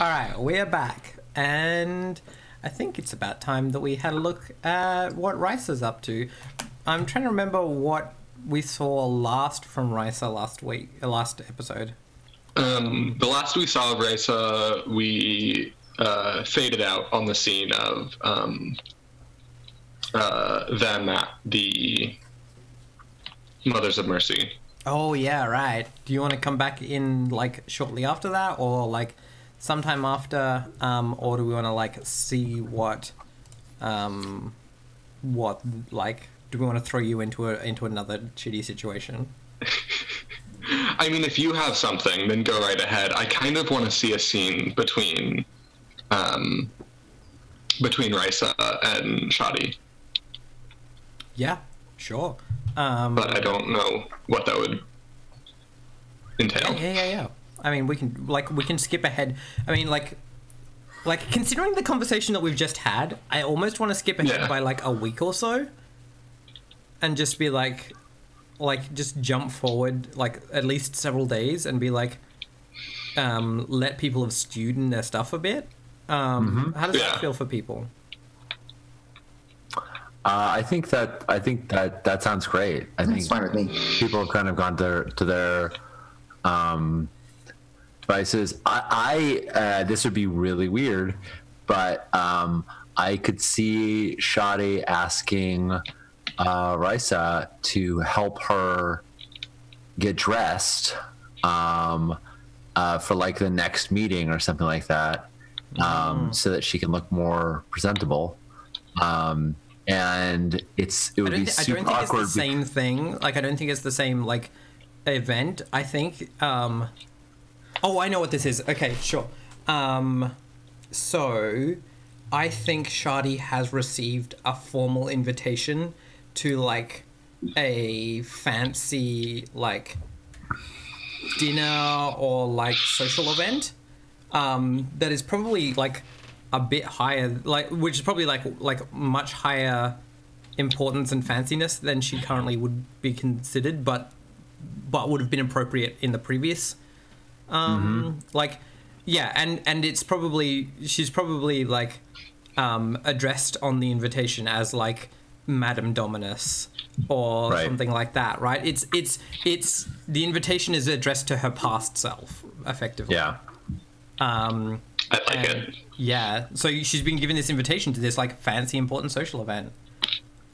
All right, we're back, and I think it's about time that we had a look at what Ricer's up to. I'm trying to remember what we saw last from Ricer last episode. The last we saw of Ricer, we faded out on the scene of them at the Mothers of Mercy. Oh yeah, right. Do you want to come back in like shortly after that, or like sometime after, or do we want to like see what like do we want to throw you into another shitty situation? I mean, if you have something, then go right ahead. I kind of want to see a scene between Ricer and Shadi. Yeah, sure. But I don't know what that would entail. Yeah. I mean, we can skip ahead. I mean, like considering the conversation that we've just had, I almost want to skip ahead by like a week or so, and just be like just jump forward like at least several days and be like, let people have stewed in their stuff a bit. How does that feel for people? I think that sounds great. I think it's fine with me. People have kind of gone to their devices. I this would be really weird, but I could see Shadi asking Risa to help her get dressed for like the next meeting or something like that, so that she can look more presentable. And it would be super awkward. I don't think it's the same thing. Like, I don't think it's the same, like, event. I think, oh, I know what this is. Okay, sure. So, I think Shadi has received a formal invitation to, like, a fancy, like, dinner or, like, social event, that is probably, like, a bit higher, like, which is probably like much higher importance and fanciness than she currently would be considered, but would have been appropriate in the previous, like, yeah, and it's probably, she's probably like addressed on the invitation as like Madame Dominus or something like that, right? It's the invitation is addressed to her past self, effectively. Yeah. I like it. Yeah, so she's been given this invitation to this like fancy important social event.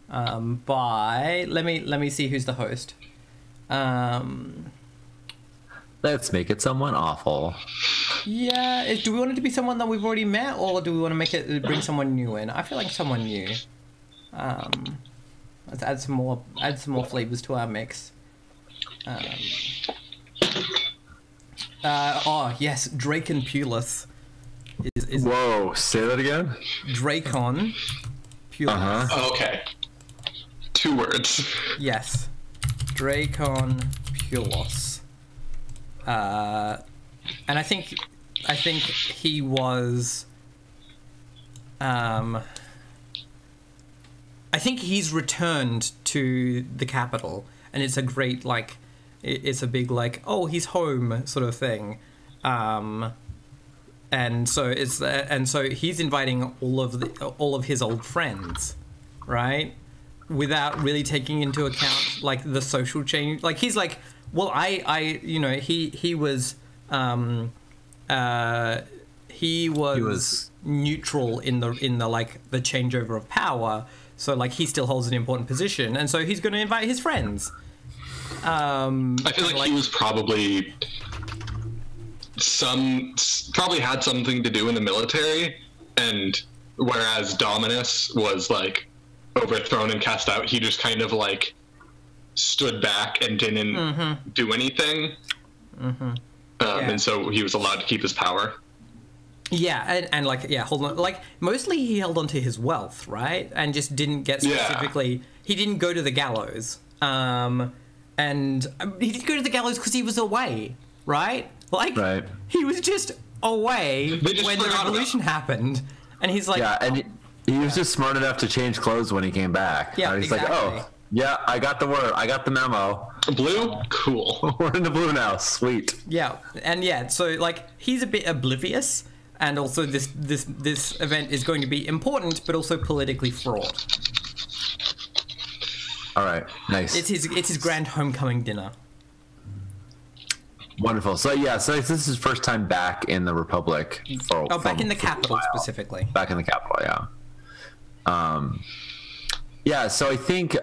By let me see who's the host. Let's make it someone awful. Yeah, do we want it to be someone that we've already met, or do we want to bring someone new in? I feel like someone new. Let's add some more flavors to our mix. Oh yes, Dracon Pulis. Is Whoa, say that again? Dracon Pulis. Oh, okay. 2 words. Yes. Dracon Pulis. And I think he was I think he's returned to the capital, and it's a great like it's a big like, oh, he's home sort of thing. And so he's inviting all of his old friends, right? Without really taking into account like the social change. Like he's like, well, I you know, he was neutral in the like the changeover of power. So like he still holds an important position, and so he's going to invite his friends. I feel like he was probably had something to do in the military, and whereas Dominus was like overthrown and cast out, he just kind of like stood back and didn't do anything. And so he was allowed to keep his power. Yeah, and like, yeah, hold on. Like, mostly he held on to his wealth, right? And just didn't get specifically... He didn't go to the gallows. And he didn't go to the gallows because he was away, right? Like, he was just away when the revolution happened. And he's like... Yeah, and he was just smart enough to change clothes when he came back. Yeah, he's like, oh, yeah, I got the word. I got the memo. Blue? Cool. We're in the blue now. Sweet. Yeah, and yeah, so, like, he's a bit oblivious. and also this event is going to be important, but also politically fraught. All right, nice. It's his grand homecoming dinner. Wonderful. So this is his first time back in the Republic. Back in the capital specifically. Back in the capital, yeah. So I think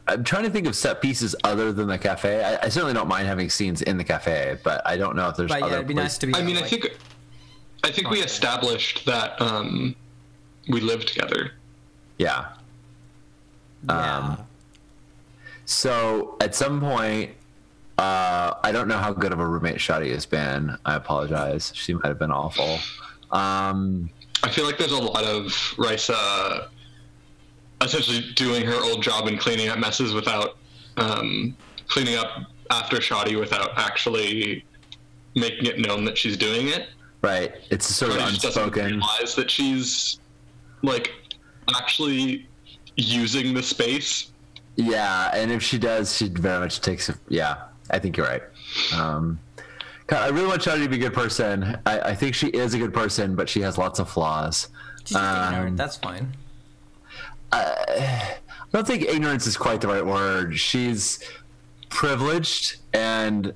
I'm trying to think of set pieces other than the cafe. I certainly don't mind having scenes in the cafe, but I don't know if there's other it'd be nice to be. I mean, I think we established that we live together. Yeah. Yeah. So at some point, I don't know how good of a roommate Shadi has been. I apologize. She might have been awful. I feel like there's a lot of Risa essentially doing her old job and cleaning up messes without cleaning up after Shadi without actually making it known that she's doing it. Right. It's sort of unspoken. Doesn't realize that she's like actually using the space. Yeah, and if she does, she very much takes it. Yeah, I think you're right. God, I really want Shadi to be a good person. I think she is a good person, but she has lots of flaws. She's ignorant. That's fine. I don't think ignorance is quite the right word. She's privileged and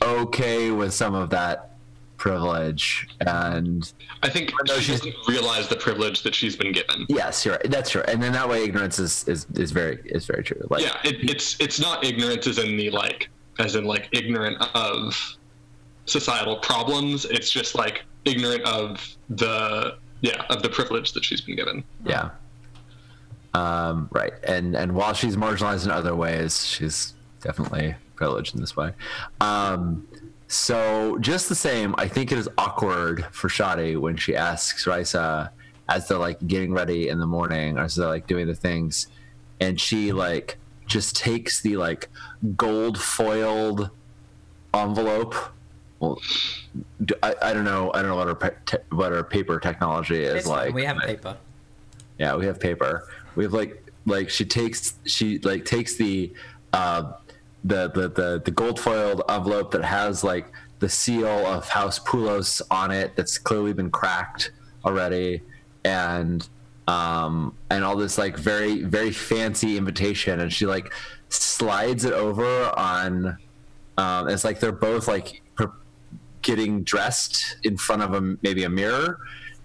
okay with some of that privilege, and I think she doesn't realize the privilege that she's been given. Yes, you're right. That's true. And then that way, ignorance is very true. Like, yeah, it's not ignorance as in ignorant of societal problems. It's just like ignorant of the privilege that she's been given. Yeah. Right. And while she's marginalized in other ways, she's definitely privileged in this way. So just the same, I think it is awkward for Shadi when she asks Risa as they're like getting ready in the morning, or as they're like doing the things, and she like just takes the like gold foiled envelope. Well, I don't know what our paper technology is. It's like. We have paper. Yeah, we have paper. We have she takes the gold foiled envelope that has like the seal of House Poulos on it that's clearly been cracked already, and all this like very, very fancy invitation, and she like slides it over on it's like they're both like getting dressed in front of maybe a mirror,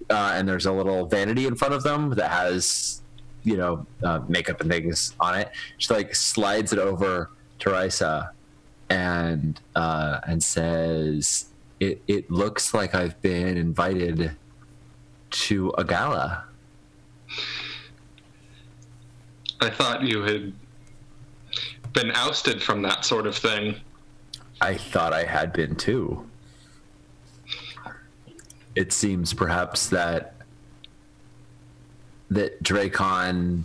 and there's a little vanity in front of them that has makeup and things on it. She like slides it over to Risa and says, it looks like I've been invited to a gala. I thought you had been ousted from that sort of thing. I thought I had been too. It seems perhaps that Dracon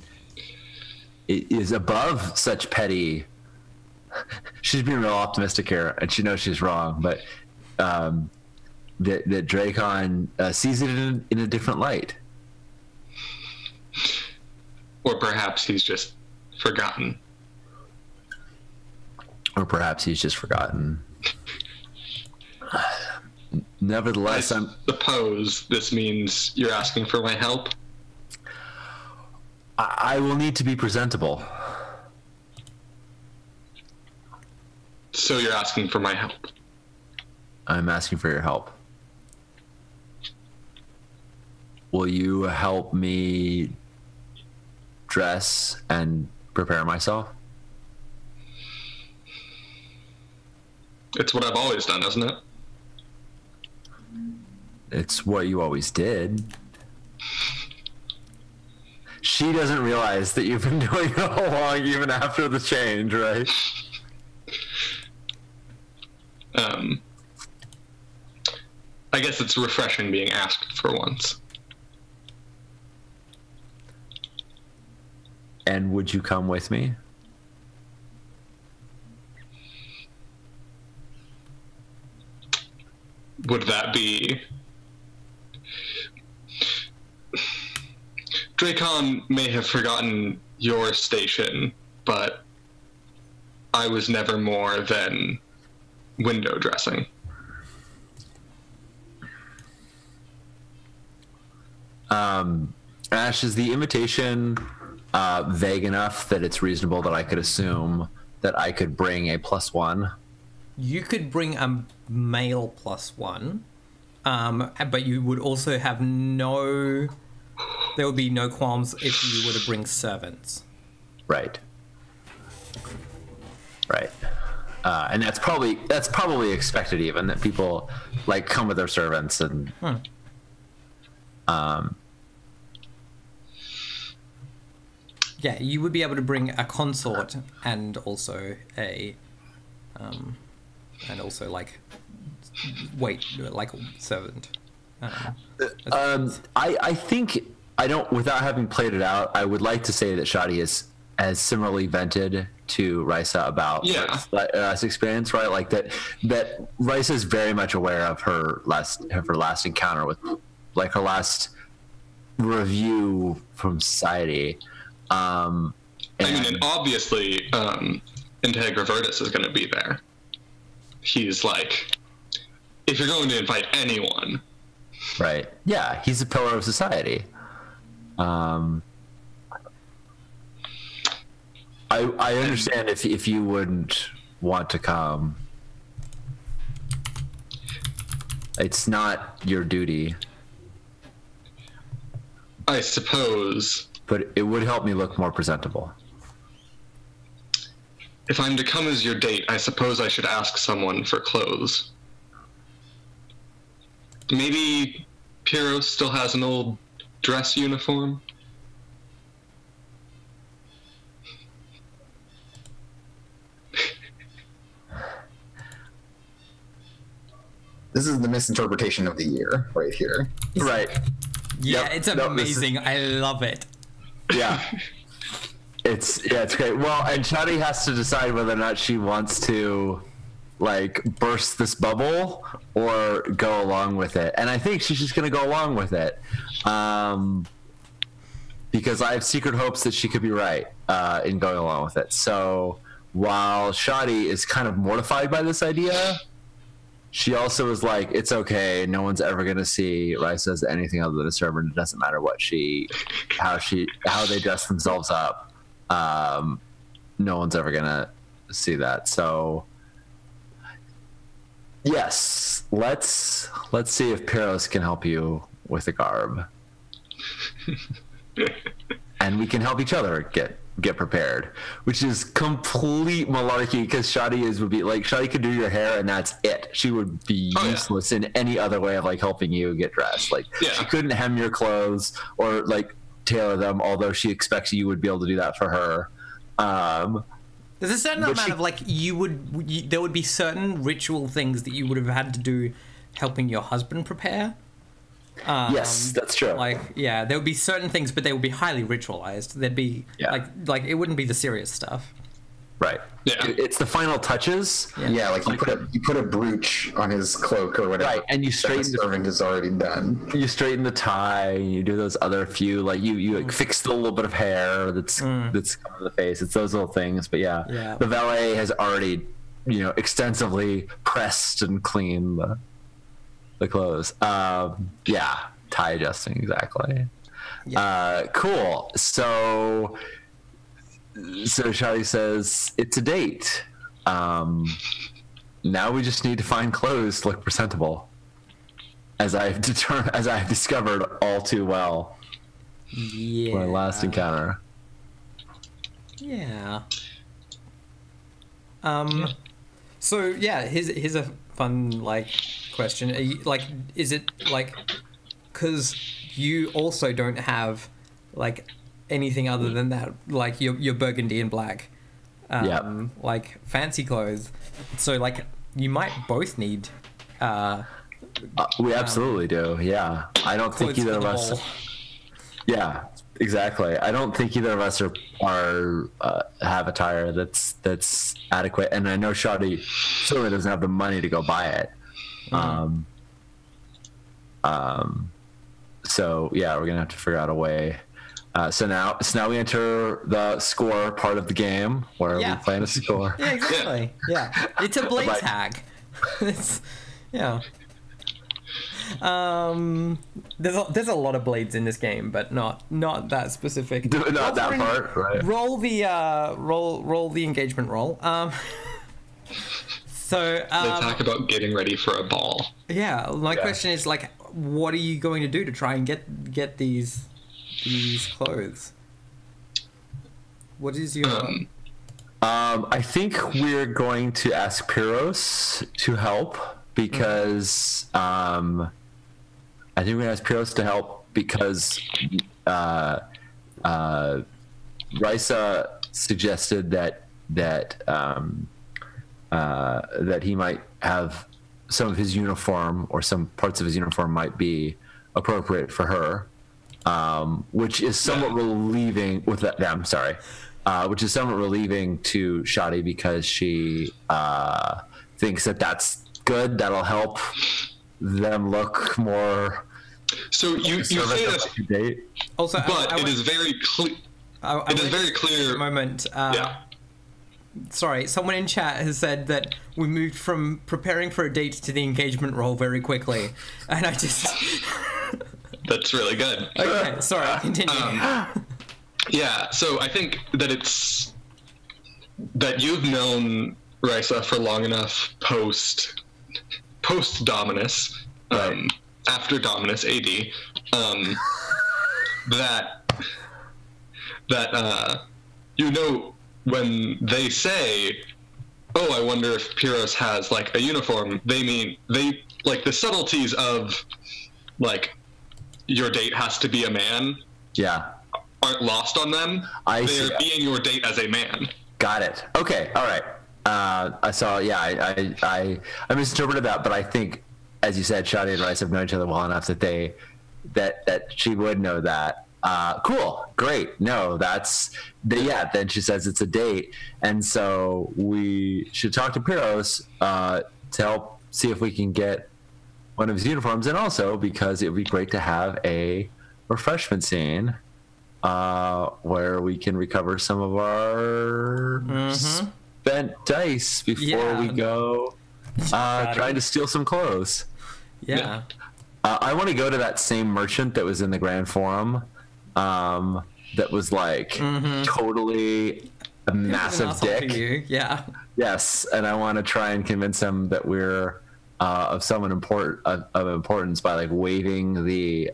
is above such petty. She's being real optimistic here, and she knows she's wrong, but that Dracon sees it in a different light. Or perhaps he's just forgotten. Nevertheless, I suppose this means you're asking for my help? I will need to be presentable. So you're asking for my help? I'm asking for your help. Will you help me dress and prepare myself? It's what I've always done, isn't it? It's what you always did. She doesn't realize that you've been doing it all along, even after the change, right? I guess it's refreshing being asked for once. And would you come with me? Would that be... Dracon may have forgotten your station, but I was never more than window dressing. Ash, is the invitation vague enough that it's reasonable that I could assume that I could bring a +1? You could bring a male +1, but you would also have there would be no qualms if you were to bring servants. Right. And that's probably expected, even that people like come with their servants and yeah, you would be able to bring a consort and also like servant. I think I don't. Without having played it out, I would like to say that Shadi is as similarly vented to Risa about last experience, right? Like that Risa is very much aware of her last encounter with, like, her last review from society. And obviously, Integra Virtus is going to be there. He's like, if you're going to invite anyone, right? Yeah, he's a pillar of society. I understand if you wouldn't want to come. It's not your duty. I suppose. But it would help me look more presentable. If I'm to come as your date, I suppose I should ask someone for clothes. Maybe Piero still has an old dress uniform? This is the misinterpretation of the year right here. Right. Yeah, it's amazing. I love it. Yeah. It's great. Well, and Shadi has to decide whether or not she wants to like burst this bubble or go along with it. And I think she's just going to go along with it. Because I have secret hopes that she could be right in going along with it. So while Shadi is kind of mortified by this idea, she also is like, it's okay. No one's ever going to see Risa as anything other than a servant. It doesn't matter how they dress themselves up. No one's ever going to see that. So yes, let's see if Piros can help you with the garb. And we can help each other get prepared, which is complete malarkey because Shadi could do your hair and that's it. She would be useless in any other way of like helping you get dressed. She couldn't hem your clothes or like tailor them, although she expects you would be able to do that for her. There's a certain amount of like there would be certain ritual things that you would have had to do helping your husband prepare. Yes, that's true. There would be certain things, but they would be highly ritualized. There'd be like it wouldn't be the serious stuff. Right. Yeah. It's the final touches. Yeah, like you put a brooch on his cloak or whatever. Right, and you straighten the servant is already done. You straighten the tie. You do those other few, like you like fix the little bit of hair that's coming to the face. It's those little things. But the valet has already extensively pressed and cleaned the clothes. Tie adjusting, exactly. Cool. So Shadi says it's a date. Now we just need to find clothes to look presentable, as I've discovered all too well. Yeah. My last encounter. Yeah. So here's a fun question. Are you, is it because you also don't have anything other than that, your burgundy and black, fancy clothes. So you might both need. We absolutely do. Yeah, I don't think either of us. Yeah, exactly. I don't think either of us are have attire that's adequate, and I know Shadi certainly doesn't have the money to go buy it. So yeah, we're gonna have to figure out a way. So now we enter the score part of the game where we play a score. Yeah, exactly. Yeah, it's a blade tag. There's a lot of blades in this game, but not that specific. Not that part, right? Roll the engagement roll. So They talk about getting ready for a ball. yeah, my question is like, what are you going to do to try and get these clothes? What is your I think we're going to ask Pyros to help because I think we're going to ask Pyros to help because Risa suggested that he might have some of his uniform or some parts of his uniform might be appropriate for her, which is somewhat relieving with that. Yeah, I'm sorry. Which is somewhat relieving to Shadi because she thinks that that's good. That'll help them look more. So you say this, also? but it is very clear. It is very clear. At the moment. Yeah. Sorry, someone in chat has said that we moved from preparing for a date to the engagement role very quickly, and I just. That's really good. Okay, sorry. Continue. Yeah, so I think that it's that you've known Risa for long enough post Dominus, after Dominus AD, that you know when they say, "Oh, I wonder if Pyros has like a uniform," they like the subtleties of like your date has to be a man. Yeah. Aren't lost on them. They're being your date as a man. Got it. Okay. All right. I saw. Yeah. I misinterpreted that, but I think, as you said, Shadi and Rice have known each other well enough that that she would know that. Cool. Great. No, yeah. Then she says it's a date, and so we should talk to Pyros to help see if we can get one of his uniforms, and also because it would be great to have a refreshment scene. Where we can recover some of our spent dice before we go trying to steal some clothes. Yeah. I want to go to that same merchant that was in the Grand Forum that was like totally a massive dick. To you. Yeah. Yes, and I want to try and convince him that we're of someone of importance by like waving the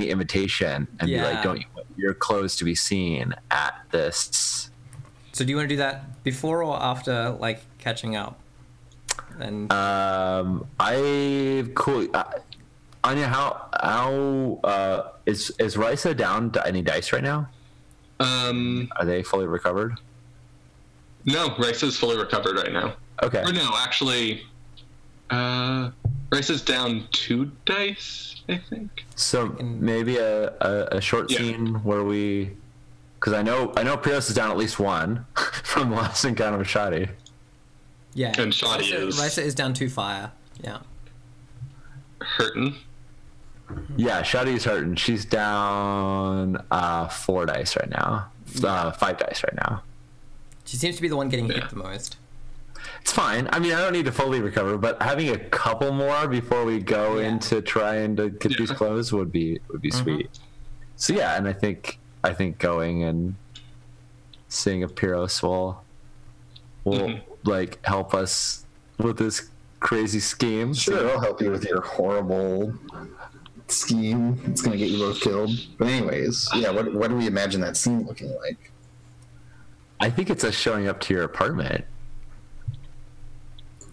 invitation and be like, don't you want your clothes to be seen at this? So do you want to do that before or after like catching up? And cool. Anya, how is Risa down to any dice right now? Are they fully recovered? No, Risa's fully recovered right now. Okay. Or no, actually, Risa's down 2 dice, I think. So maybe a short scene where because I know Pyros is down at least 1 from the last encounter with Shadi. Yeah. And Shadi Risa is down 2 fire. Yeah. Hurting. Yeah, Shadi is hurting. She's down 4 dice right now. 5 dice right now. She seems to be the one getting hit the most. It's fine. I mean, I don't need to fully recover, but having a couple more before we go into trying to get these clothes would be sweet. So yeah, and I think going and seeing if Pyros will like help us with this crazy scheme. Sure, I'll help you with your horrible scheme. It's gonna get you both killed. But anyways, yeah, what do we imagine that scene looking like? I think it's us showing up to your apartment.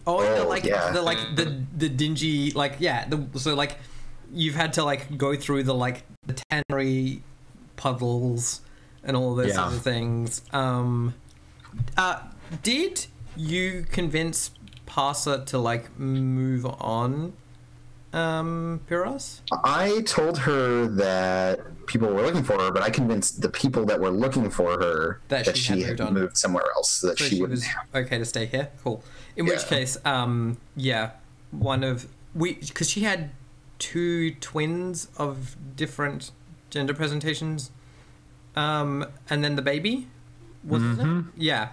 The dingy so like you've had to like go through the tannery puddles and all of those sorts of things. Did you convince Parsa to like move on, Pyros? I told her that people were looking for her, but I convinced the people that were looking for her that she had moved somewhere else, so that she wouldn't. Okay to stay here. Cool. In which case, because she had 2 twins of different gender presentations, and then the baby, wasn't it? Yeah.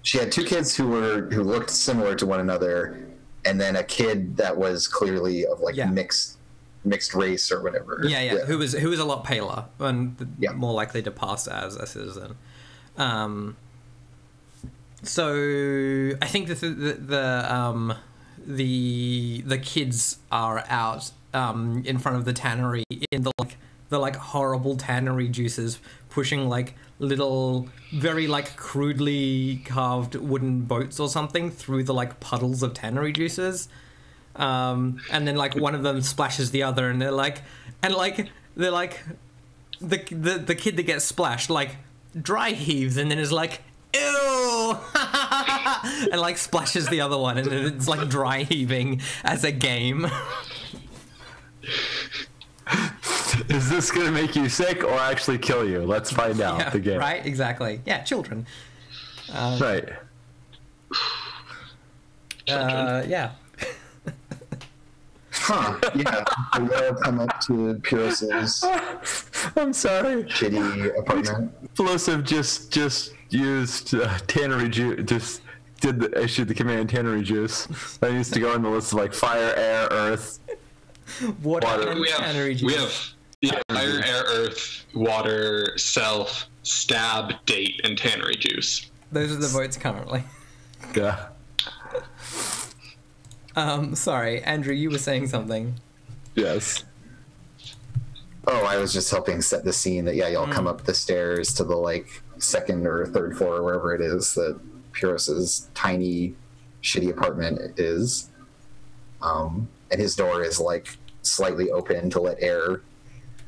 She had 2 kids who looked similar to one another, and then a kid that was clearly of like mixed race or whatever. Yeah. Who was a lot paler and more likely to pass as a citizen. So I think the kids are out in front of the tannery in the horrible tannery juices, pushing like little very like crudely carved wooden boats or something through the like puddles of tannery juices, and then like one of them splashes the other, and the kid that gets splashed like dry heaves and then is like, ew, and like splashes the other one, and then it's like dry heaving as a game. Is this going to make you sick or actually kill you? Let's find out. Yeah, the game. Right, exactly. Yeah, children. Right. Yeah. Huh. Yeah. We'll come up to Pyrrhus's I'm sorry. shitty apartment. Explosive just used tannery juice. Just issued the command tannery juice. That used to go in the list of like fire, air, earth, water. We have fire, air, earth, water, self, stab, date, and tannery juice. Those are the votes currently. Yeah. Sorry, Andrew, you were saying something. Yes. Oh, I was just helping set the scene that y'all come up the stairs to the like second or third floor, or wherever it is that Pyrrhus's tiny, shitty apartment is. And his door is like slightly open to let air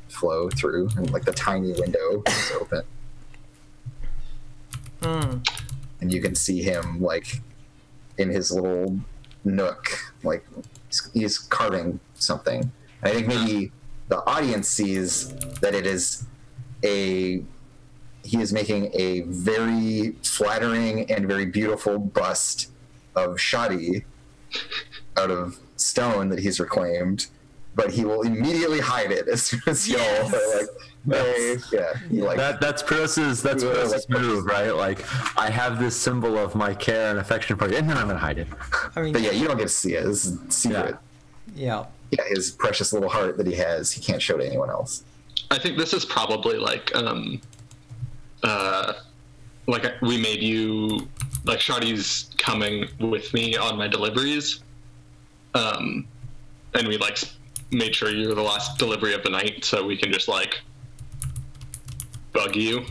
flow through, and like the tiny window is open. And you can see him like in his little nook, like he's carving something. And I think maybe the audience sees that he is making a very flattering and very beautiful bust of Shadi out of stone that he's reclaimed, but he will immediately hide it as soon as y'all are like, hey, that's Pyrrhus's move, right? Like, I have this symbol of my care and affection for you, and then I'm gonna hide it. I mean, but yeah, you don't get to see it. This is secret. Yeah, his precious little heart that he has, he can't show to anyone else. I think this is probably like we made you like Shadi's coming with me on my deliveries, and we like made sure you're the last delivery of the night, so we can just like bug you.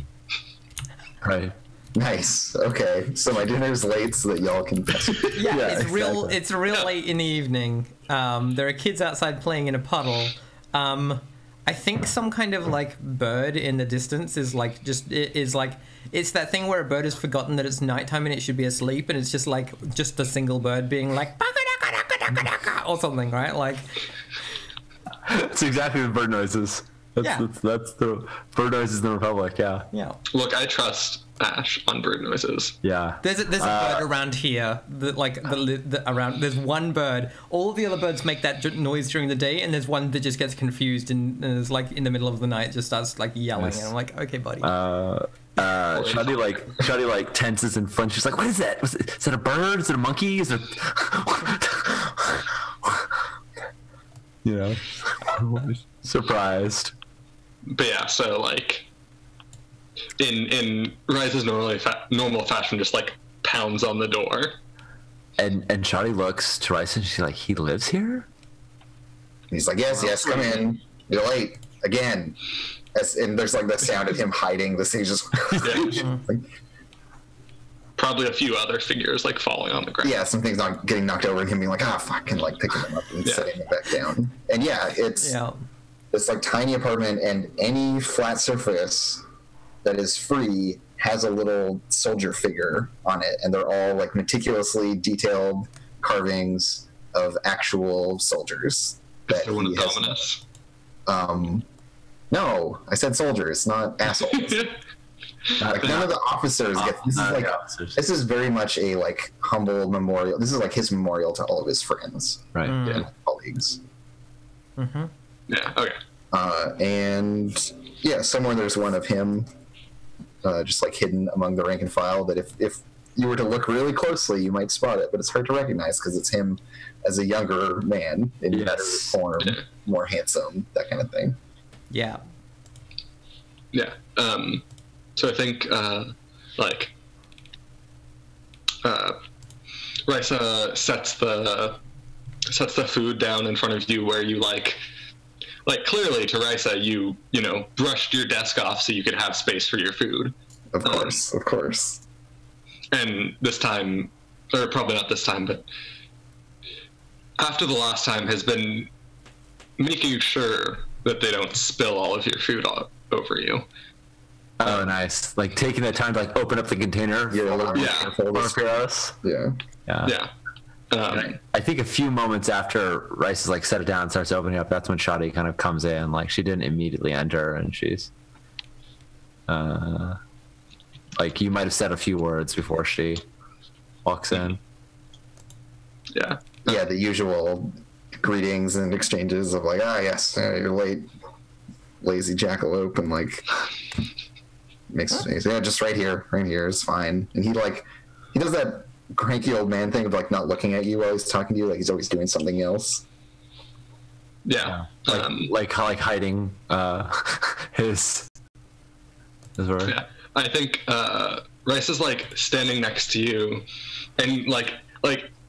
Right. Nice. Okay. So my dinner's late so that y'all can. It's real. It's real late in the evening. There are kids outside playing in a puddle. I think some kind of like bird in the distance is like it's that thing where a bird has forgotten that it's nighttime and it should be asleep, and it's just a single bird being like or something, right? Like it's exactly the bird noises. That's the bird noises in the Republic. Yeah. Look, I trust Ash on bird noises. Yeah. There's a bird around here that around. There's one bird. All the other birds make that noise during the day, and there's one that just gets confused and is like in the middle of the night just starts like yelling. Nice. And I'm like, okay, buddy. Shadi like tenses and flinches. She's like, what is that? Is that a bird? Is it a monkey? Is it? You know, surprised. But yeah, so like in Rise's normal fashion, just like pounds on the door. And Shadi looks to Rise and she's like, he lives here? He's like, yes, come in. You're late again. And there's like the sound of him hiding. This thing just probably a few other figures like falling on the ground. Yeah, some things not getting knocked over and him being like, fuck, and like picking them up and setting them back down. And it's this like tiny apartment, and any flat surface that is free has a little soldier figure on it, and they're all like meticulously detailed carvings of actual soldiers. Is there one of Dominus? No, I said soldiers, not assholes. Like none of the officers get this. This is very much a like humble memorial. This is like his memorial to all of his friends, right? And colleagues. Mm-hmm. Yeah. Okay. And somewhere there's one of him, just like hidden among the rank and file. That if you were to look really closely, you might spot it, but it's hard to recognize because it's him as a younger man in better form, more handsome, that kind of thing. Yeah. Yeah. So I think Risa sets the food down in front of you where you like clearly to Risa you know brushed your desk off so you could have space for your food. Of course. And this time, or probably not this time, but after the last time, has been making sure that they don't spill all of your food over you. Oh, nice. Like taking the time to like open up the container. For us. Yeah. I think a few moments after Rice has like set it down and starts opening up, that's when Shadi kind of comes in. Like she didn't immediately enter, and she's like you might have said a few words before she walks in. Yeah. Yeah, the usual greetings and exchanges of like, yes, you're late, lazy jackalope, and like makes space. Yeah, just right here is fine. And he does that cranky old man thing of like not looking at you while he's talking to you, like he's always doing something else. Yeah. Like hiding his work. Yeah. I think Rice is like standing next to you and like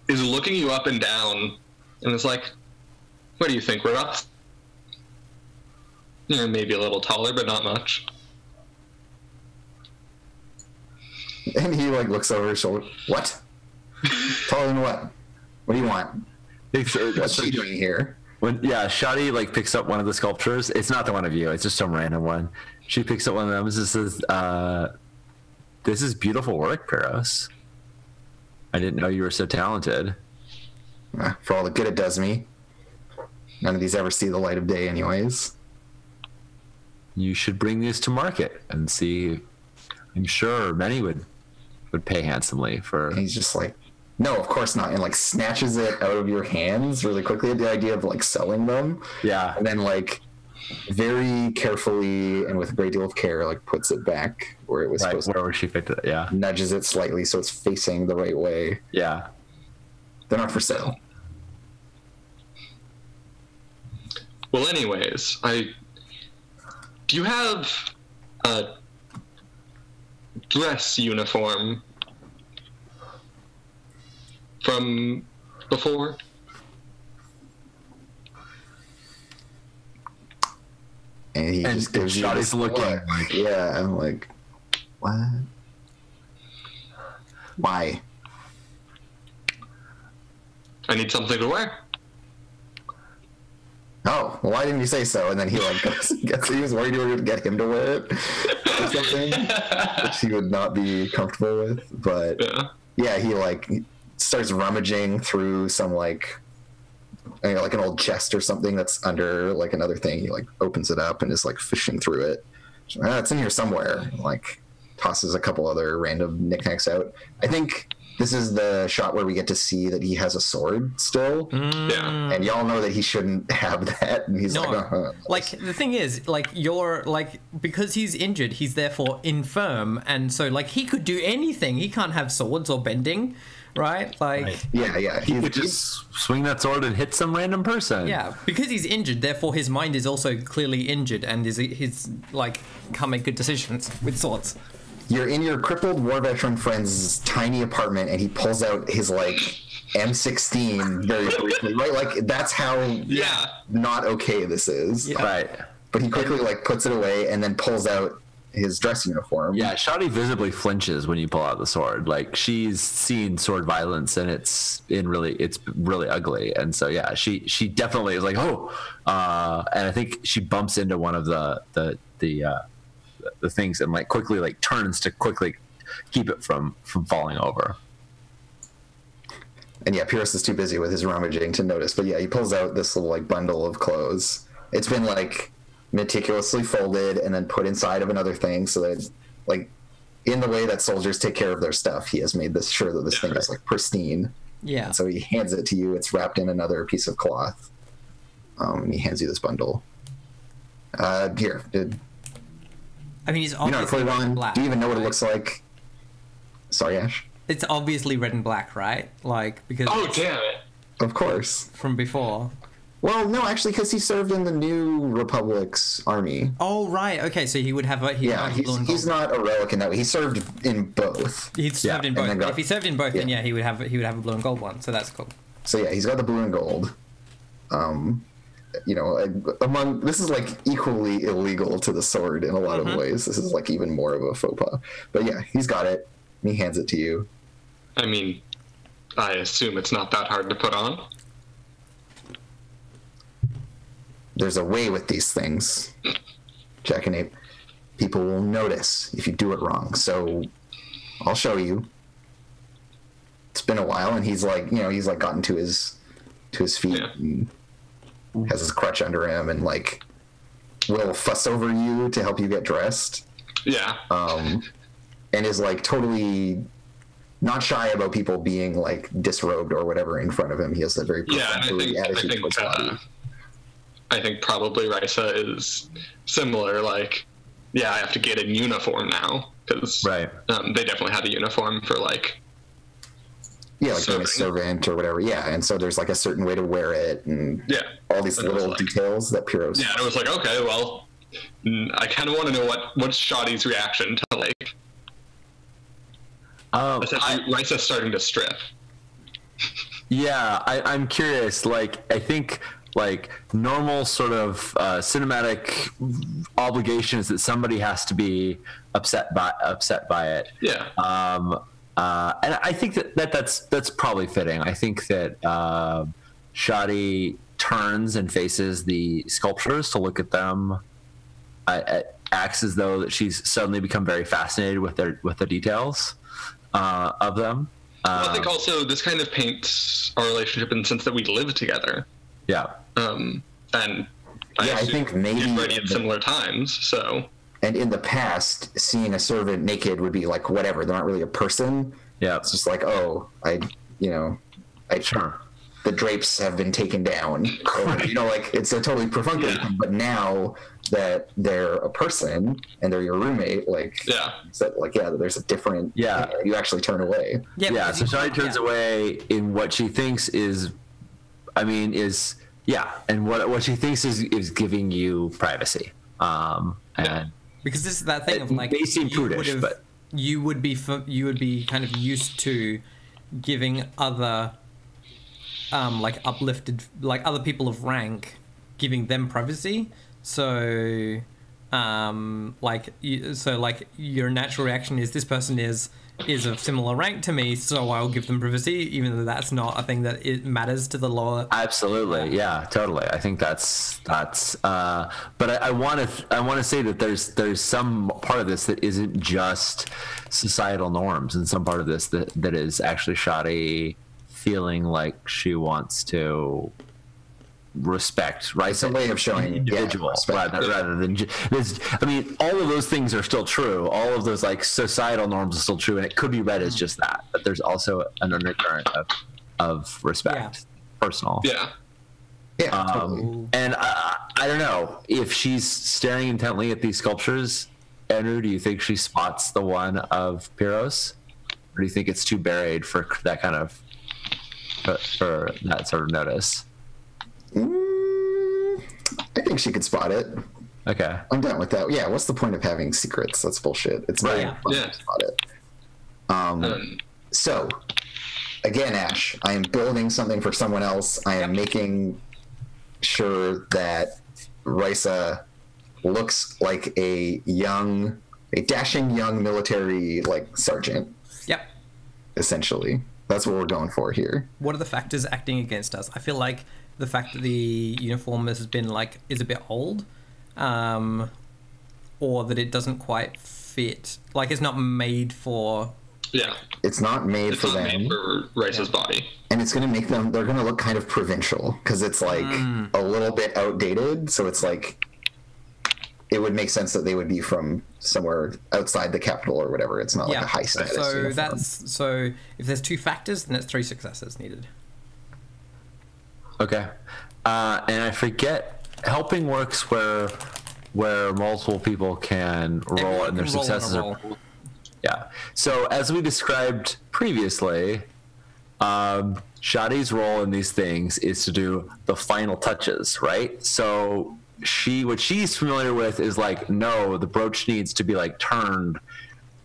is looking you up and down and is like, what do you think we're up? You know, maybe a little taller, but not much. And he like looks over his shoulder. What? Taller than what? What do you want? What's she doing here? Shadi like picks up one of the sculptures. It's not the one of you. It's just some random one. She picks up one of them and says, "This is beautiful work, Peros. I didn't know you were so talented." For all the good it does me. None of these ever see the light of day, anyways. You should bring these to market and see. I'm sure many would pay handsomely for. And he's just like, no, of course not, and like snatches it out of your hands really quickly at the idea of like selling them. Yeah. And then like very carefully and with a great deal of care, like puts it back where it was supposed to. Where she picked it. Yeah. Nudges it slightly so it's facing the right way. Yeah. They're not for sale. Well, anyways, do you have a dress uniform from before? And he just gives you this looking look. Yeah, I'm like, what? Why? I need something to wear. Oh, well, why didn't you say so? And then he like he was worried you were going to get him to wear it or something, which he would not be comfortable with. But yeah, he like starts rummaging through some like an old chest or something that's under like another thing. He like opens it up and is like fishing through it. It's in here somewhere. Like tosses a couple other random knickknacks out. I think this is the shot where we get to see that he has a sword still. Yeah. And y'all know that he shouldn't have that. And he's like the thing is, like, you're like, because he's injured, he's therefore infirm, and so like he could do anything. He can't have swords or bending, right? Like, right. Yeah. He could just swing that sword and hit some random person. Yeah, because he's injured, therefore his mind is also clearly injured, and he's like can't make good decisions with swords. You're in your crippled war veteran friend's tiny apartment, and he pulls out his like M16 very briefly, right? Like that's how not okay this is. Yeah. Right. But he quickly like puts it away and then pulls out his dress uniform. Yeah, Shadi visibly flinches when you pull out the sword. Like she's seen sword violence, and it's really ugly. And so yeah, she definitely is like, oh, and I think she bumps into one of the things and like quickly like turns to quickly keep it from falling over. And yeah, Pierce is too busy with his rummaging to notice. But yeah, he pulls out this little like bundle of clothes. It's been like meticulously folded and then put inside of another thing so that like in the way that soldiers take care of their stuff, he has made sure that this thing is like pristine. Yeah. And so he hands it to you. It's wrapped in another piece of cloth. And he hands you this bundle. Here. I mean, he's You know how to put obviously it on? black. Do you even know what it right? looks like? Sorry, Ash? It's obviously red and black, right? Like, because Oh, it's damn it. Of course. from before. Well, no, actually, because he served in the New Republic's army. Oh, right. Okay, so he would have a Yeah, blue and he's gold. not a relic in that way. He served in both. He'd served in and then both. got- If he served in both, then yeah. yeah, he would have a blue and gold one. So that's cool. So yeah, he's got the blue and gold. You know, this is like equally illegal to the sword in a lot of ways. This is like even more of a faux pas. But yeah, he's got it. And he hands it to you. I mean, I assume it's not that hard to put on. There's a way with these things, Jack and Ape. People will notice if you do it wrong. So I'll show you. It's been a while, and he's like, he's like gotten to his feet Yeah. and has his crutch under him, and like will fuss over you to help you get dressed. Yeah. And is like totally not shy about people being like disrobed or whatever in front of him. He has a very Yeah, and perfunctory attitude towards body. I think probably Risa is similar. Like, yeah, I have to get in uniform now because Right. They definitely had a uniform for like. Yeah, like being a Serving. servant or whatever. Yeah, and so there's like a certain way to wear it, and Yeah. all these And it was little like- details that Piros. Yeah, and it was like, okay, well, I kind of want to know what's Shoddy's reaction to like essentially Risa's starting to strip. Yeah, I'm curious. Like, I think like normal sort of cinematic obligations that somebody has to be upset by it. Yeah. And I think that's probably fitting. I think that Shoddy turns and faces the sculptures to look at them. Acts as though that she's suddenly become very fascinated with the details of them. Well, I think also this kind of paints our relationship in the sense that we live together. Yeah. And Yeah, I assume think maybe you've ready at similar times. So And in the past, seeing a servant naked would be like whatever. They're not really a person. Yeah. It's just like, oh, Sure. the drapes have been taken down. Or, like it's a totally perfunctory Yeah. thing. But now that they're a person and they're your roommate, like, yeah, there's a different. Yeah. You actually turn away. Yeah. because So you Shoddy can't- turns away in what she thinks is and what she thinks is giving you privacy. And Because this is that thing of It like may seem you prudish, would've- but- you would be kind of used to giving other like uplifted like other people of rank, giving them privacy. So your natural reaction is this person is of similar rank to me, so I'll give them privacy, even though that's not a thing that it matters to the law. Absolutely, yeah, totally. I think that's. But I want to say that there's some part of this that isn't just societal norms, and some part of this that is actually Shoddy feeling like she wants to respect, right? It's a way of showing individual respect. rather than I mean, all of those things are still true. All of those like societal norms are still true, and it could be read as just that. But there's also an undercurrent of respect, personal. yeah. Yeah, totally. And I don't know if she's staring intently at these sculptures. Andrew, do you think she spots the one of Piros, or do you think it's too buried for that kind of for that sort of notice? I think she could spot it. Okay. I'm down with that. Yeah, what's the point of having secrets? That's bullshit. It's very Right. fun Yeah. to spot it. So, again, Ash, I am building something for someone else. I am making sure that Risa looks like a dashing young military sergeant, Yep. essentially. That's what we're going for here. What are the factors acting against us? I feel like the fact that the uniform has been is a bit old, or that it doesn't quite fit. Like it's not made for. Yeah. It's not made It's for not them. made for Rice's body. And it's going to make them, they're going to look kind of provincial because it's a little bit outdated. So it's it would make sense that they would be from somewhere outside the capital or whatever. It's not like a high status uniform. So if there's two factors, then it's 3 successes needed. Okay. And I forget, helping works where multiple people can roll and their can roll on a successes roll. are Yeah. So as we described previously, Shadi's role in these things is to do the final touches, right? So what she's familiar with is like, no, the brooch needs to be like turned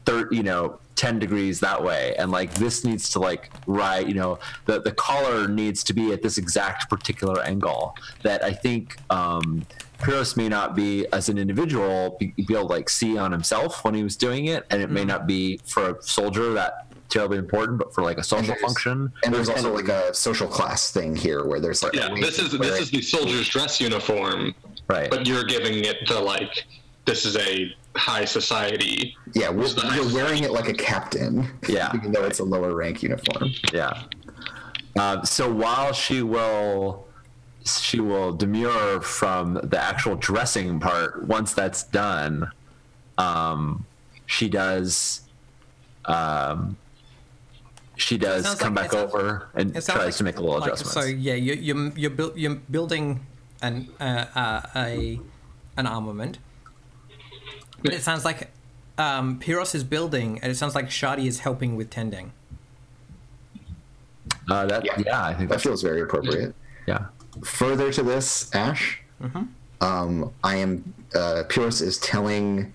10 degrees that way, and like this needs to like the collar needs to be at this exact particular angle. That I think Pyros may not be, as an individual, be able to like see on himself when he was doing it, and it may not be for a soldier that terribly important, but for like a social function. And there's also like a social class thing here where there's like this is the soldier's dress uniform, right? But you're giving it the like, this is a high society. Yeah, you're wearing it like a captain. Yeah, even though it's a lower rank uniform. Yeah. So while she will demur from the actual dressing part, once that's done, she does come back over and tries to make a little adjustments. So yeah, you're building an armament. But it sounds like Pyros is building, and it sounds like Shadi is helping with tending. I think that feels very appropriate. Yeah. Further to this, Ash, Pyros is telling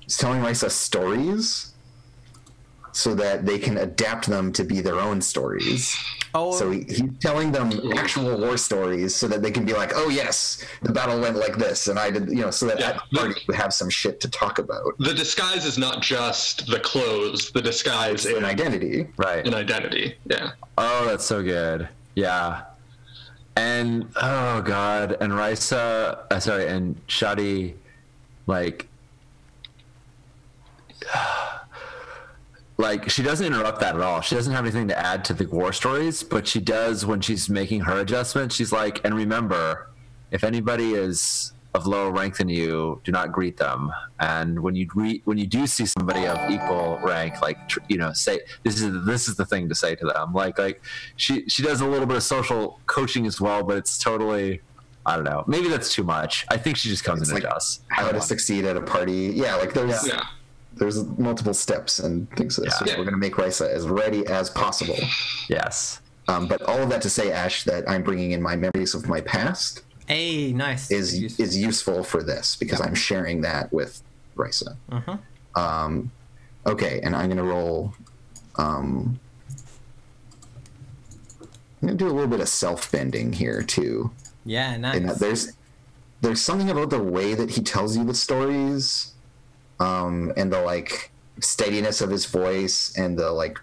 Risa stories so that they can adapt them to be their own stories. Oh. So he's telling them actual war stories so that they can be like, oh yes, the battle went like this, and I did, so that at the party would have some shit to talk about. The disguise is not just the clothes. The disguise is an identity. Right. An identity. Yeah. Oh, that's so good. Yeah. And oh god, and Risa, and Shadi, like she doesn't interrupt that at all. She doesn't have anything to add to the war stories, but she does when she's making her adjustments. She's like, and remember, if anybody is of lower rank than you, do not greet them. And when you do see somebody of equal rank, say this is the thing to say to them. Like she does a little bit of social coaching as well, but it's totally, I don't know. Maybe that's too much. I think she just comes and adjusts. How to succeed at a party. Yeah, like there's multiple steps and things. So we're going to make Risa as ready as possible. Yes. But all of that to say, Ash, that I'm bringing in my memories of my past. Hey, nice. Is useful for this because I'm sharing that with Risa. Okay, and I'm going to roll. I'm going to do a little bit of self-bending here too. Yeah, nice. And there's something about the way that he tells you the stories. And the like steadiness of his voice and the like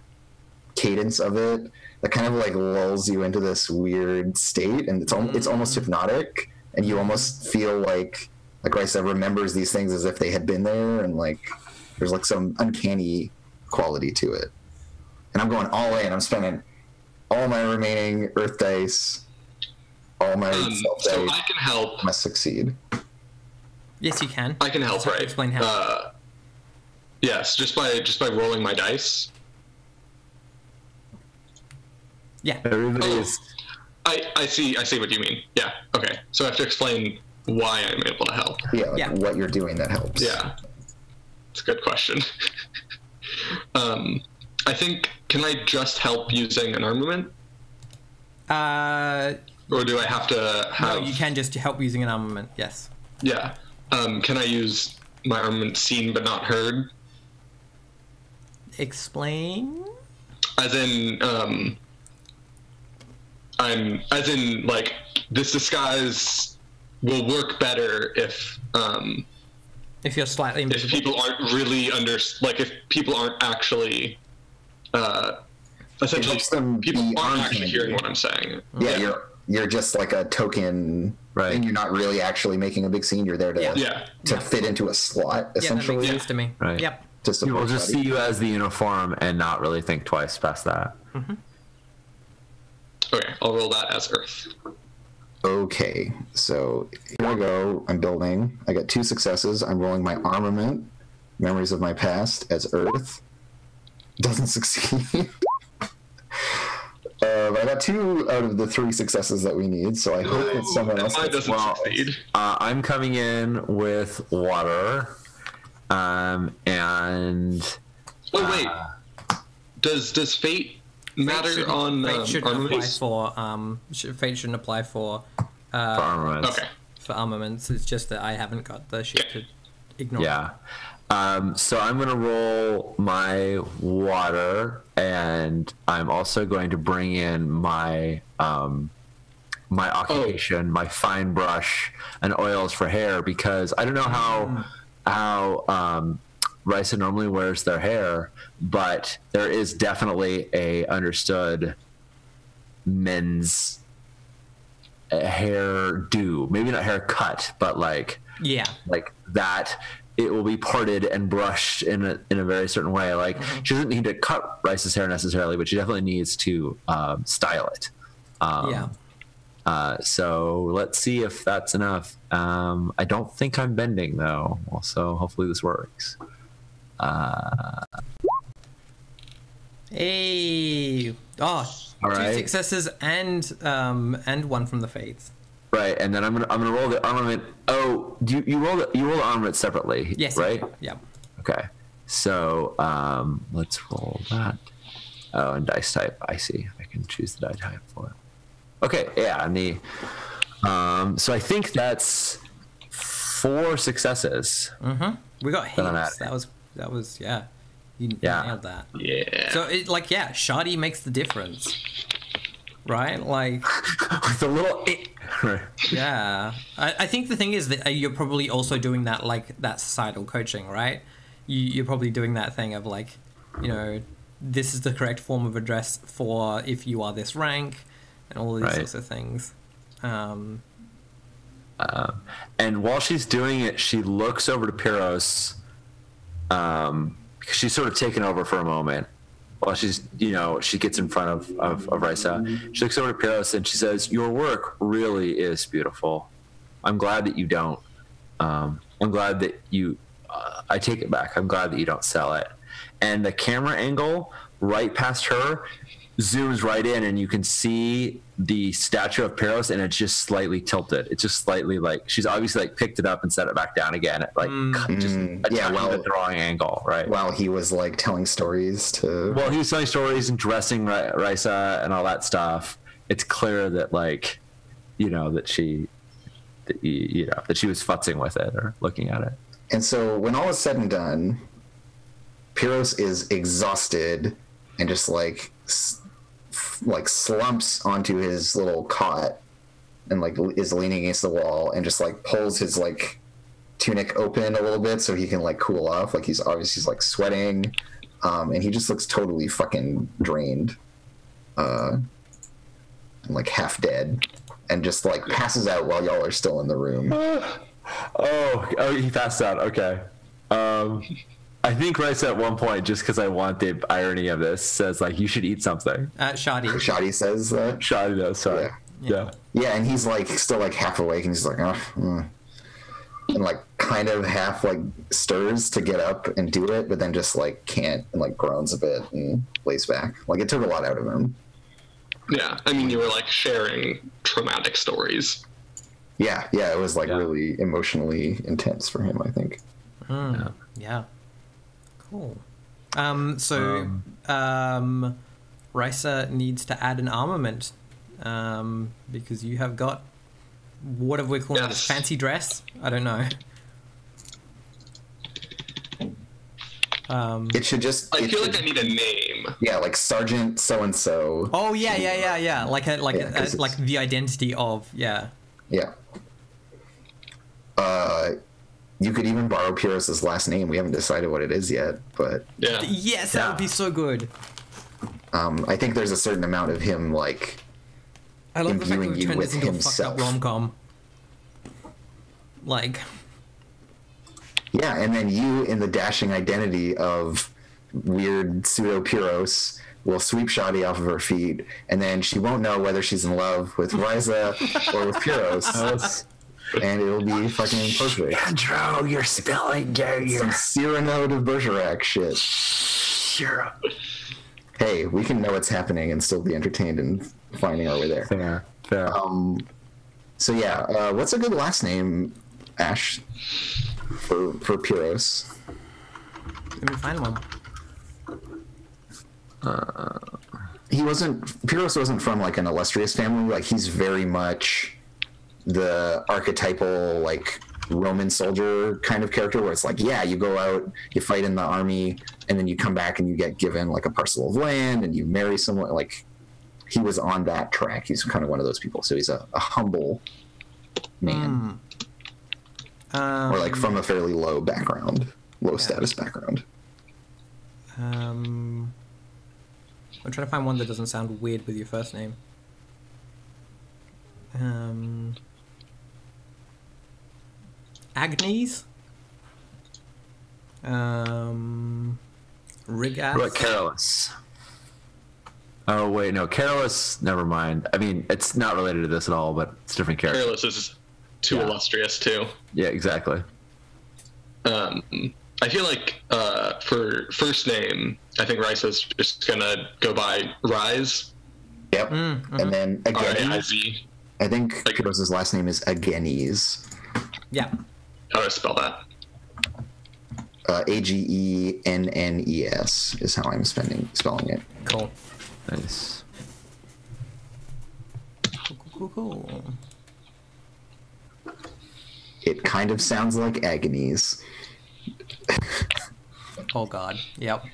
cadence of it that kind of like lulls you into this weird state, and it's almost hypnotic, and you almost feel like Risa remembers these things as if they had been there, and like there's like some uncanny quality to it. And I'm going all in. I'm spending all my remaining Earth dice, all my self dice. So I can help. Must succeed. Yes, you can. I can help, right? Explain how. Yes, just by rolling my dice. Yeah. Everybody is. I see what you mean. Yeah. Okay. So I have to explain why I'm able to help. Yeah. What you're doing that helps. Yeah. It's a good question. I think, can I just help using an armament? Or do I have to have... No, you can just help using an armament, yes. Yeah. Can I use my armament seen but not heard? Explain? As in, like, this disguise will work better if you're slightly invisible. If people aren't really if people aren't actually, essentially, people aren't actually hearing what I'm saying. Yeah, you're just like a token, right? And you're not really actually making a big scene. You're there to fit into a slot, essentially. Yeah, that makes sense to me. Right. Yep. People just see you as the uniform and not really think twice past that. Mm-hmm. Okay, I'll roll that as Earth. Okay, so here I go. I'm building. I got 2 successes. I'm rolling my armament, memories of my past, as Earth. Doesn't succeed. I got 2 out of the 3 successes that we need, so I hope that someone else doesn't succeed. I'm coming in with water, And Oh wait, does fate matter on Fate shouldn't apply armaments? for Fate shouldn't apply for armaments. Okay. for armaments. It's just that I haven't got the shit to ignore. Yeah. So I'm going to roll my water, and I'm also going to bring in my my occupation, my fine brush and oils for hair, because I don't know how Risa normally wears their hair, but there is definitely a understood men's hair do, maybe not haircut, but like that. It will be parted and brushed in a very certain way. Like she doesn't need to cut Rice's hair necessarily, but she definitely needs to style it. So let's see if that's enough. I don't think I'm bending though, so hopefully this works. Hey! Oh, All two right. successes and one from the fates. Right, and then I'm gonna roll the armament. Oh, you roll the armament separately. Yes. Right. Yeah. Okay. So let's roll that. Oh, and dice type. I see. I can choose the die type for it. Okay. Yeah. And the so I think that's 4 successes. Mm-hmm. We got That I'm heaps. at. That was yeah. You Yeah. nailed that. Yeah. So it Shardy makes the difference, right? Like. With a little. Right. Yeah, I think the thing is that you're probably also doing that, like, that societal coaching, right? You're probably doing that thing of, like, you know, this is the correct form of address for if you are this rank, and all of these sorts of things. And while she's doing it, she looks over to Pyros, because she's sort of taken over for a moment. While she's, she gets in front of Risa. She looks over to Pyros and she says, "Your work really is beautiful. I'm glad that you don't. I'm glad that you. I take it back. I'm glad that you don't sell it." And the camera angle right past her zooms right in, and you can see the statue of Pyros, and it's just slightly tilted. It's just slightly like she's obviously like picked it up and set it back down again at the drawing angle, right? While he was like telling stories to. Well, he was telling stories and dressing Risa and all that stuff. It's clear that like, that she was futzing with it or looking at it. And so when all is said and done, Pyros is exhausted and just like slumps onto his little cot and like is leaning against the wall and just like pulls his like tunic open a little bit so he can like cool off. Like he's like sweating, and he just looks totally fucking drained, and like half dead, and just like passes out while y'all are still in the room. Oh, he passed out. Okay. I think Rice at one point, just because I want the irony of this, says like, "You should eat something." Shadi says that. Shadi does. Sorry. Yeah. And he's like still like half awake, and he's like, and like kind of half like stirs to get up and do it, but then just like can't, and like groans a bit and lays back. Like it took a lot out of him. Yeah, I mean, you were like sharing traumatic stories. Yeah, it was like really emotionally intense for him, I think. Yeah. Cool. So Risa needs to add an armament, because you have got, what have we called it? Fancy dress? I don't know. It should just. I feel like I need a name. Yeah, like Sergeant so and so. Oh yeah. Like the identity of Yeah. You could even borrow Pyros' last name. We haven't decided what it is yet, but yes, that would be so good. I think there's a certain amount of him like. I love the fact that imbuing we you turned with this into a himself. fucked up rom-com. Like. Yeah, and then you, in the dashing identity of weird pseudo Pyros, will sweep Shadi off of her feet, and then she won't know whether she's in love with Risa or with Pyros. And it'll be fucking perfect. Andrew, you're spilling some Cyrano de Bergerac shit. Sure. Hey, we can know what's happening and still be entertained and finding our way there. Fair. So yeah, what's a good last name, Ash? for Pyros. Let me find one. Pyros wasn't from like an illustrious family. Like he's very much the archetypal like Roman soldier kind of character, where it's like, yeah, you go out, you fight in the army, and then you come back and you get given like a parcel of land and you marry someone. Like he was on that track. He's kind of one of those people. So he's a humble man, or like from a fairly low background, status background. I'm trying to find one that doesn't sound weird with your first name. Agnes? Rigas? What, Carolus? Oh, wait, no, Carolus, never mind. I mean, it's not related to this at all, but it's a different character. Careless is too illustrious, too. Yeah, exactly. I feel like for first name, I think Risa's just gonna go by Rise. Yep. And then again, R-I-Z. I think Pyros' last name is Agenes. Yeah. How do I spell that? Agennes is how I'm spelling it. Cool. Nice. Cool. It kind of sounds like agonies. Oh god. Yep.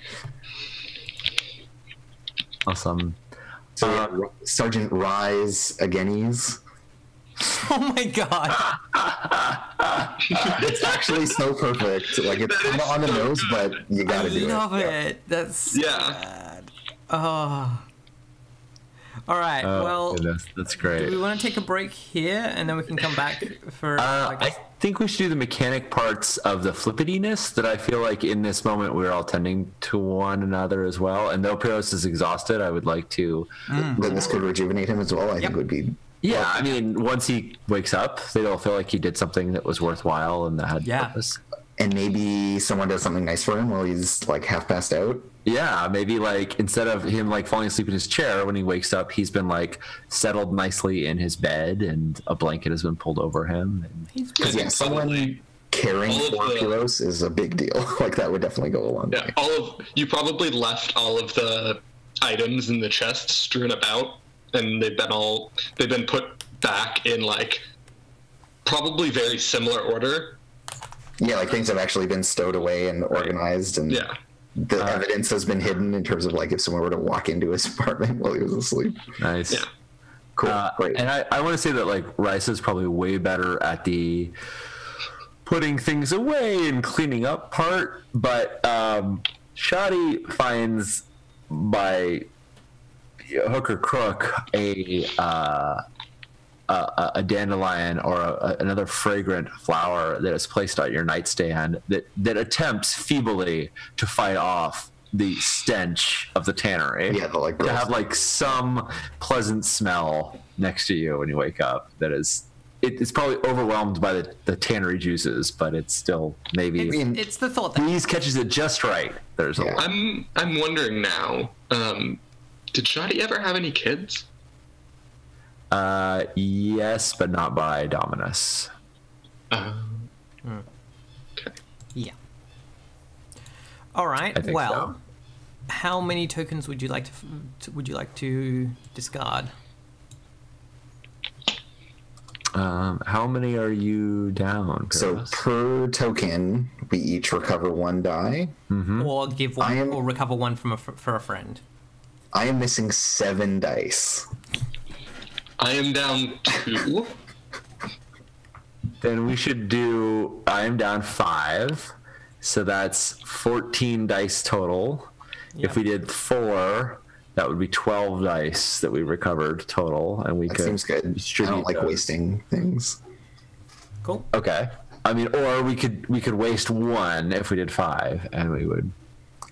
Awesome. So Sergeant Rise Agenes. Oh my god. It's actually so perfect. Like it's kind of on the nose, but you gotta do it. I love it. That's sad. Oh. All right. Well, goodness, that's great. do we want to take a break here and then we can come back for? I think we should do the mechanic parts of the flippityness that I feel like in this moment we're all tending to one another as well. And though Pyros is exhausted, I would like to. Then this could rejuvenate him as well. I think would be. Yeah, I mean, once he wakes up, they'll feel like he did something that was worthwhile and that had purpose. And maybe someone does something nice for him while he's like half passed out. Yeah, maybe like instead of him like falling asleep in his chair, when he wakes up, he's been like settled nicely in his bed and a blanket has been pulled over him. Because someone caring for Pyros is a big deal. Like that would definitely go a long way. You probably left all of the items in the chest strewn about, and they've been put back in like probably very similar order. Yeah, like things have actually been stowed away and organized, and the evidence has been hidden in terms of like if someone were to walk into his apartment while he was asleep. Nice. Yeah. Cool. Great. And I want to say that like Rice is probably way better at the putting things away and cleaning up part, but Shoddy finds by hook or crook a dandelion or another fragrant flower that is placed on your nightstand that attempts feebly to fight off the stench of the tannery. Yeah, to have like some pleasant smell next to you when you wake up. That is, it's probably overwhelmed by the tannery juices, but it's still maybe it's the thought that Louise catches it just right. There's a lot. I'm wondering now. Did Shoddy ever have any kids? Yes, but not by Dominus. Okay. Yeah. All right. I think so. How many tokens would you like to discard? How many are you down? So per token, we each recover 1 die, or give one, or recover one for a friend. I am missing 7 dice. I am down 2. Then we should do. I am down 5, so that's 14 dice total. If we did 4, that would be 12 dice that we recovered total, and That seems good. I don't like wasting things. Cool. Okay. I mean, or we could waste 1 if we did 5, and we would.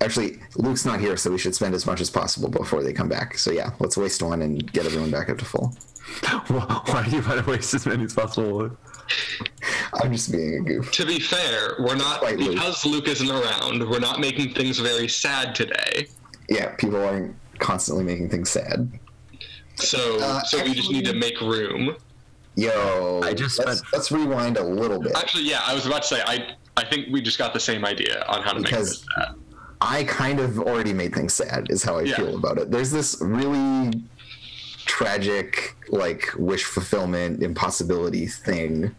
Actually, Luke's not here, so we should spend as much as possible before they come back. So yeah, let's waste 1 and get everyone back up to full. Why do you want to waste as many as possible? I'm just being a goof. To be fair, we're not, because Luke isn't around, we're not making things very sad today. Yeah, people aren't constantly making things sad. So we just need to make room. Yo, I just let's rewind a little bit. Actually, yeah, I was about to say, I think we just got the same idea on how to make this sad. I kind of already made things sad, is how I feel about it. There's this really tragic, like, wish fulfillment, impossibility thing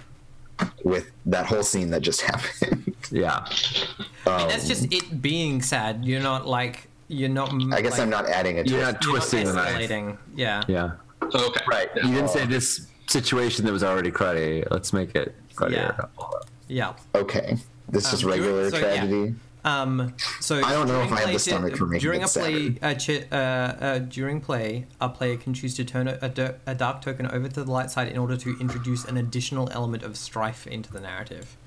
with that whole scene that just happened. Yeah. And that's just it being sad. You're not like, you're not. I guess like, I'm not adding a You're twist. not twisting the knife. escalating. Yeah. Yeah. Okay. Right. You didn't say this situation that was already cruddy. Let's make it cruddier. Yeah. Okay. This is regular so, tragedy. So I don't know if during I have play the stomach for making during it during play, a player can choose to turn a dark token over to the light side in order to introduce an additional element of strife into the narrative.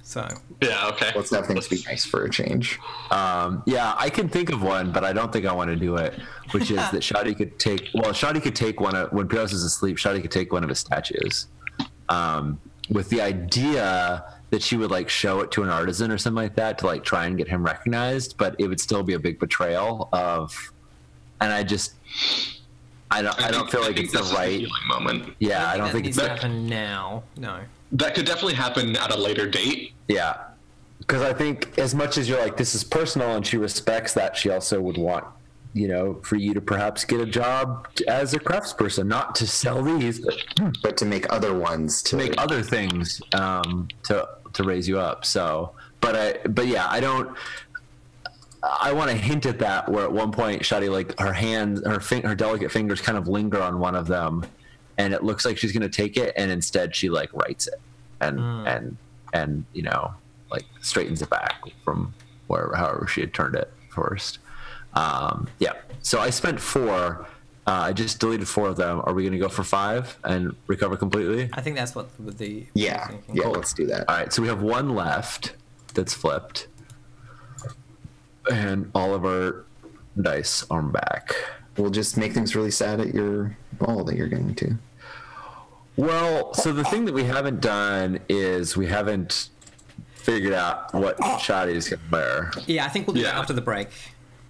So Yeah, okay. Let's have things be nice for a change. Yeah, I can think of one, but I don't think I want to do it. Which is that Shadi could take. Well, Shadi could take one of when Pios is asleep. Shadi could take one of his statues, with the idea that she would like show it to an artisan or something like that to like try and get him recognized. But it would still be a big betrayal of. And I don't feel like it's the right moment. Yeah, I don't think needs it's to happen now. No. That could definitely happen at a later date. Yeah, because I think as much as you're like, this is personal, and she respects that, she also would want, for you to perhaps get a job as a craftsperson, not to sell these, But to make other ones to make other things to raise you up. So, but yeah, I don't. I want to hint at that where at one point, Shadi, like her delicate fingers kind of linger on one of them, and it looks like she's going to take it, and instead she like writes it and like straightens it back from however she had turned it first. Yeah. So I spent 4. I just deleted 4 of them. Are we going to go for 5 and recover completely? I think that's what the Yeah, let's do that. All right. So we have 1 left that's flipped, and all of our dice are back. We'll just make things really sad at your ball that you're going to. Well, so the thing that we haven't done is we haven't figured out what Shadi's going to wear. Yeah, I think we'll do that after the break.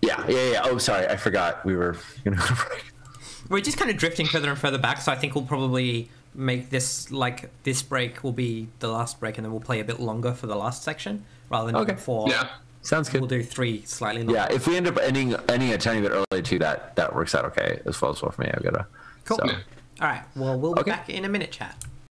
Yeah. Oh, sorry. I forgot we were going to break. We're just kind of drifting further and further back, so I think we'll probably make this, like, this break will be the last break, and then we'll play a bit longer for the last section, rather than doing 4. Yeah. Sounds good. We'll do 3 slightly longer. Yeah, if we end up ending a tiny bit early too, that works out okay as well for me. I gotta. Cool. So. All right. Well, we'll be back in a minute, chat.